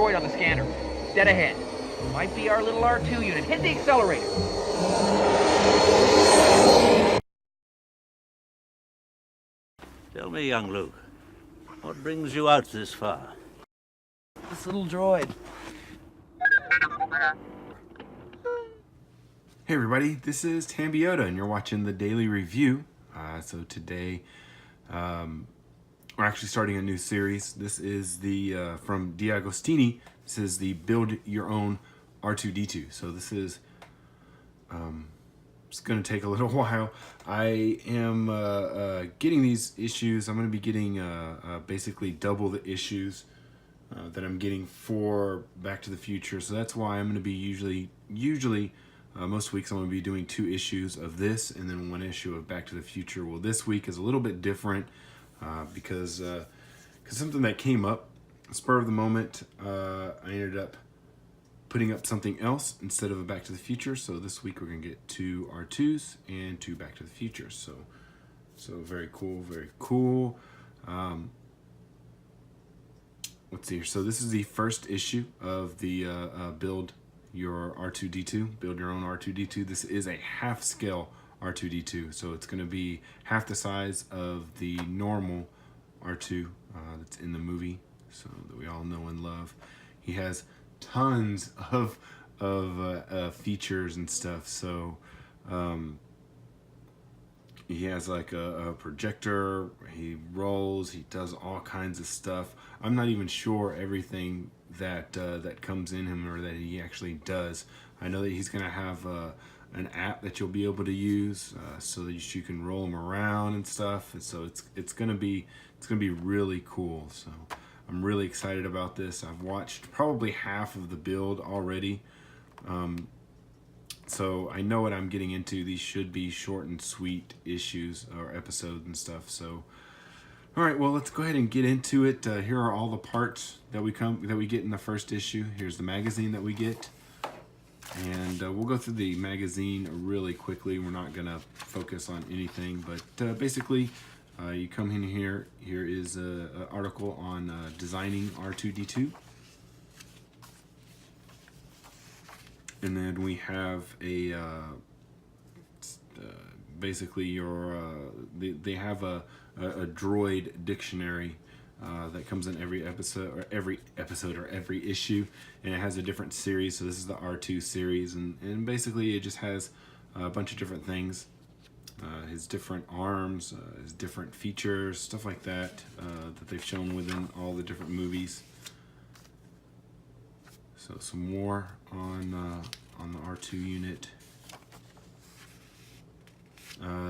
droid on the scanner. Dead ahead. Might be our little R2 unit. Hit the accelerator. Tell me, young Luke, what brings you out this far? This little droid. Hey everybody, this is Tambioda and you're watching the Daily Review. So today we're actually starting a new series. This is the from DeAgostini. This is the Build Your Own R2-D2. So this is it's going to take a little while. I am getting these issues. I'm going to be getting basically double the issues that I'm getting for Back to the Future. So that's why I'm going to be usually most weeks I'm going to be doing 2 issues of this and then 1 issue of Back to the Future. Well, this week is a little bit different because something that came up, spur of the moment, I ended up putting up something else instead of a Back to the Future. So this week we're going to get 2 R2s and 2 Back to the Future. So very cool, very cool. Let's see here. So this is the first issue of the Build Your R2-D2, Build Your Own R2-D2. This is a half-scale R2-D2, so it's going to be half the size of the normal R2 that's in the movie, so that we all know and love. He has tons of features and stuff. So he has like a projector, he rolls, he does all kinds of stuff. I'm not even sure everything that that comes in him or that he actually does. I know that he's gonna have an app that you'll be able to use so that you can roll him around and stuff. And so it's gonna be really cool. So I'm really excited about this. I've watched probably half of the build already. So I know what I'm getting into. These should be short and sweet issues or episodes and stuff. So, all right, well, let's go ahead and get into it. Here are all the parts that we get in the first issue. Here's the magazine that we get. And we'll go through the magazine really quickly. We're not gonna focus on anything, but basically, you come in here. Here is an article on designing R2-D2. And then we have a basically they have a droid dictionary that comes in every episode or every issue, and it has a different series. So this is the R2 series, and basically it just has a bunch of different things, his different arms, his different features, stuff like that that they've shown within all the different movies. So some more on the R2 unit.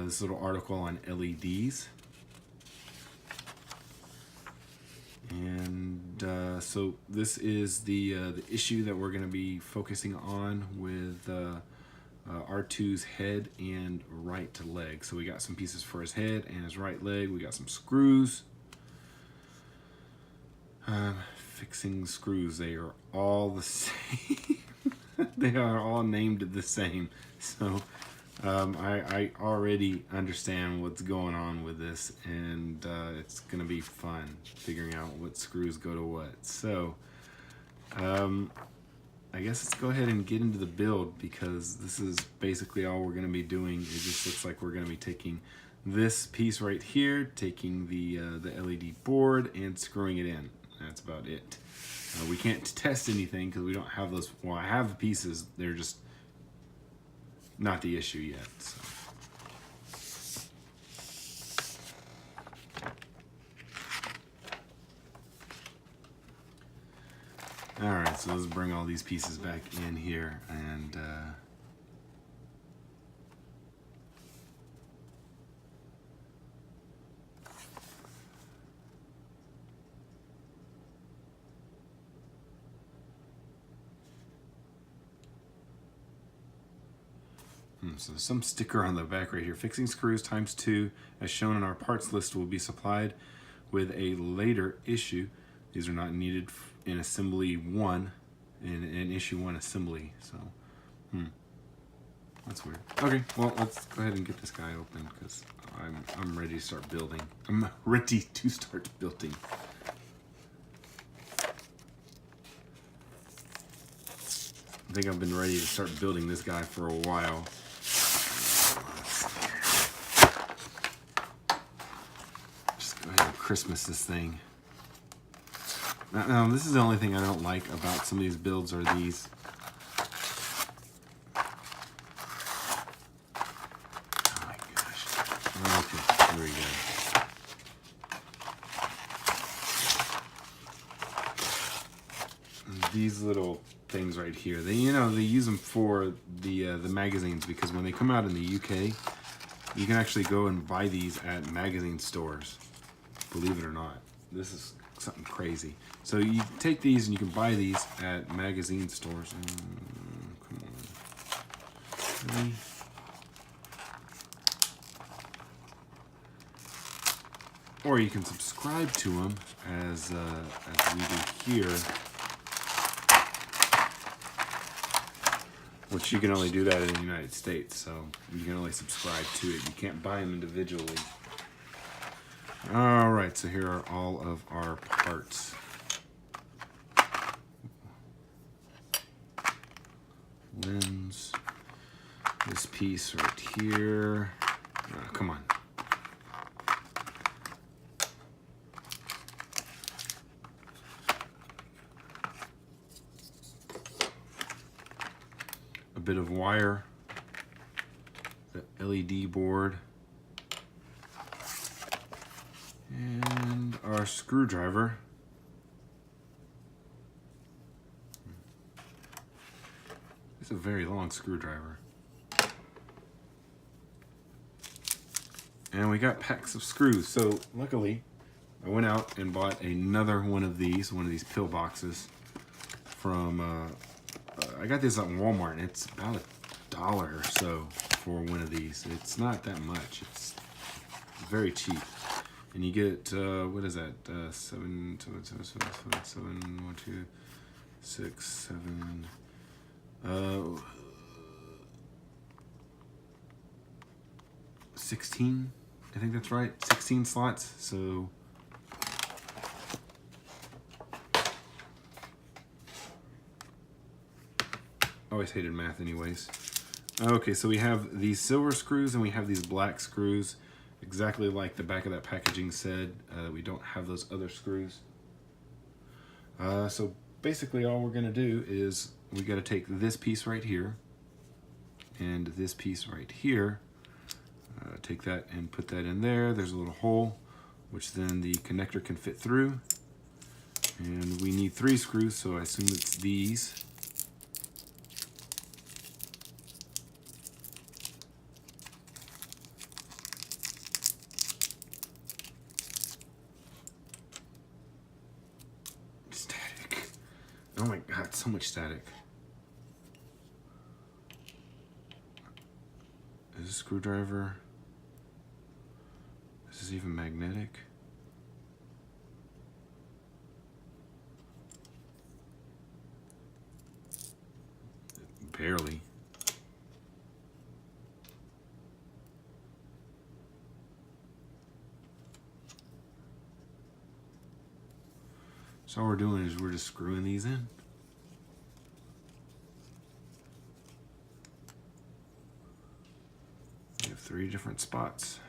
This little article on LEDs. And so this is the issue that we're going to be focusing on with R2's head and right leg. So we got some pieces for his head and his right leg. We got some screws. Fixing screws, they are all the same. They are all named the same. So I already understand what's going on with this, and it's gonna be fun figuring out what screws go to what. So I guess let's go ahead and get into the build, because this is basically all we're gonna be doing. It just looks like we're gonna be taking this piece right here, taking the LED board and screwing it in. That's about it. We can't test anything because we don't have those. Well, I have the pieces. They're just not the issue yet. So. All right, so let's bring all these pieces back in here and so some sticker on the back right here. Fixing screws ×2, as shown in our parts list, will be supplied with a later issue. These are not needed in assembly 1, in issue 1 assembly. So, that's weird. Okay, well, let's go ahead and get this guy open, because I'm ready to start building. I'm ready to start building. I think I've been ready to start building this guy for a while. Just go ahead and Christmas this thing. Now, this is the only thing I don't like about some of these builds are these. Oh my gosh. Okay, here we go. These little things right here, they use them for the magazines, because when they come out in the UK, you can actually go and buy these at magazine stores. Believe it or not, this is something crazy. So you take these and you can buy these at magazine stores. Come on. Really? Or you can subscribe to them as we do here. Which you can only do that in the United States, so you can only subscribe to it. You can't buy them individually. All right, so here are all of our parts. Lens, this piece right here. Oh, come on. A bit of wire, the LED board, and our screwdriver. It's a very long screwdriver. And we got packs of screws. So luckily, I went out and bought another one of these pill boxes from I got this at Walmart, and it's about $1 or so for one of these. It's not that much. It's very cheap. And you get, what is that? 7, 1, 2, 6, 7, 16, I think that's right. 16 slots. So always hated math anyways. Okay, so we have these silver screws and we have these black screws, exactly like the back of that packaging said. We don't have those other screws. So basically all we're gonna do is we gotta take this piece right here and this piece right here, take that and put that in there. There's a little hole which then the connector can fit through, and we need 3 screws, so I assume it's these. Oh my god, so much static. Is this a screwdriver? Is this even magnetic? Barely. So all we're doing is we're just screwing these in. We have 3 different spots.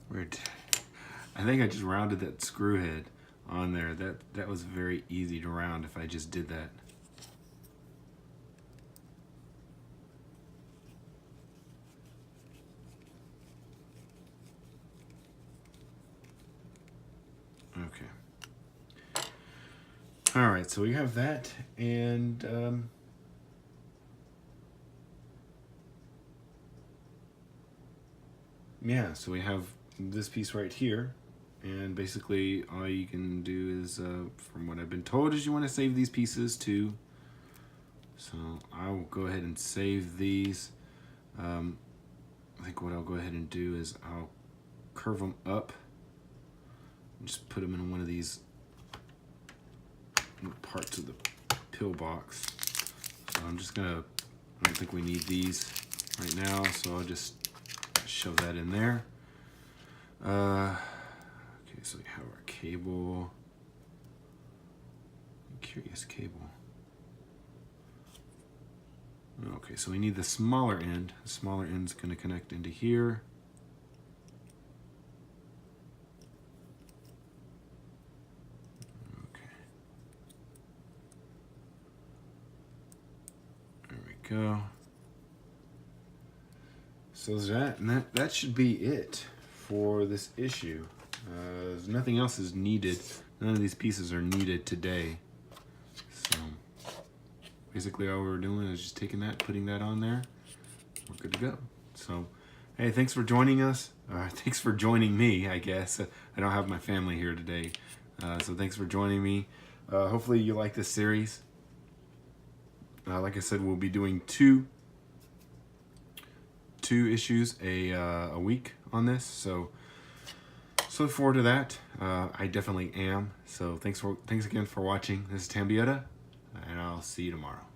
Weird. I think I just rounded that screw head on there. That was very easy to round if I just did that. Okay. All right, so we have that, and yeah, so we have this piece right here, and basically all you can do is, from what I've been told, is you want to save these pieces to So I will go ahead and save these. I think what I'll go ahead and do is I'll curve them up and just put them in one of these parts of the pillbox. So I'm just gonna, I don't think we need these right now, so I'll just shove that in there. Okay, so we have our cable. Curious cable. Okay, so we need the smaller end. The smaller end's gonna connect into here. Okay. There we go. So that should be it for this issue. Nothing else is needed. None of these pieces are needed today. So basically all we're doing is just taking that, putting that on there. We're good to go. So, hey, thanks for joining us. Thanks for joining me, I guess. I don't have my family here today. So thanks for joining me. Hopefully you like this series. Like I said, we'll be doing two issues a week on this. So look forward to that. I definitely am. So thanks again for watching. This is Tambietta, and I'll see you tomorrow.